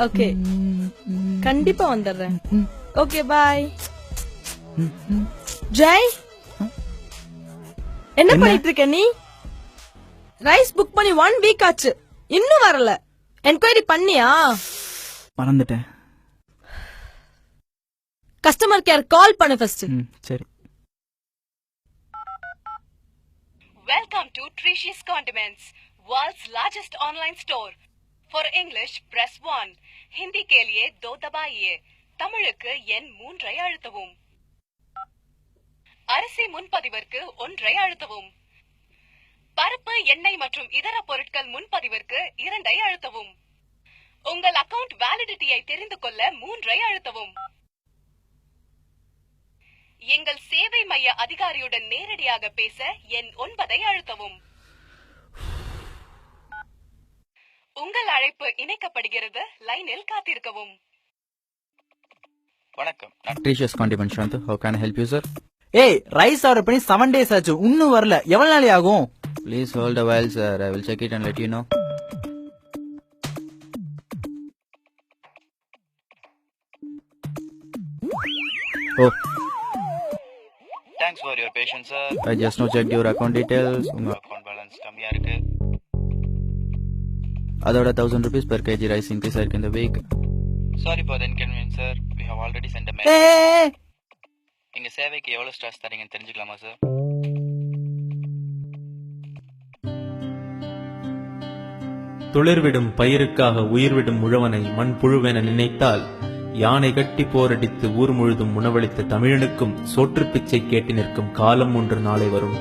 Okay கண்டிப்பா வந்துடுறேன். Okay bye. Jai என்ன பண்ணிட்டு இருக்க நீ? ரைஸ் புக் பண்ணி 1 வீக் ஆச்சு, இன்னும் வரல. என்கொயரி பண்ணியா? மறந்துட்டேன். கஸ்டமர் கேர் கால் பண்ணு ஃபர்ஸ்ட். சரி. Welcome to Tricious Condiments, world's largest online store. For English, press 1. Hindi के लिए 2 दबाइए. தமிழுக்கு எண் 3 ஐ அழுத்தவும். அரிசி முன்பதிவிற்கு 1 ஐ அழுத்தவும். பருப்பு, எண்ணெய் மற்றும் இதர பொருட்கள் முன்பதிவிற்கு 2 ஐ அழுத்தவும். உங்கள் அக்கவுண்ட் வேலிடிட்டியை தெரிந்து கொள்ள 3 ஐ அழுத்தவும். எங்கள் சேவை மைய அதிகாரியுடன் நேரடியாக பேச எண் 9 ஐ அழுத்தவும். உங்கள் அழைப்பு இணைக்கப்படுகிறது, லைனில் காத்திருக்கவும். வணக்கம், நான் ட்ரீஷியஸ் condiment Sandhu. How can I help you, sir? ஏய், ரைஸ் ஆர்டர் பண்ணி 7 days ஆச்சு, இன்னும் வரல. எவ்வளவு நாளே ஆகும்? Please hold a while, sir. I will check it and let you know. Oh. Thanks for your patience, sir. I just now checked your account details. உங்க account balance கம்மியா இருக்கு. அதோட 1000 rupees per kg rice increase ஆயிருக்கு இந்த week. Sorry for the inconvenience, sir. We have already sent a mail. எங்க சேவைக்கு எவ்வளவு stars தரீங்கன்னு தெரிஞ்சுக்கலாமா சார்? துளிர்விடும் பயிருக்காக உயிர்விடும் உழவனை மண் புழுவென நினைத்தால், யானை கட்டி போரடித்து ஊர் முழுதும் உணவளித்த தமிழனுக்கும் சோற்று பிச்சை கேட்டு நிற்கும் காலம் ஒன்று நாளை வரும்.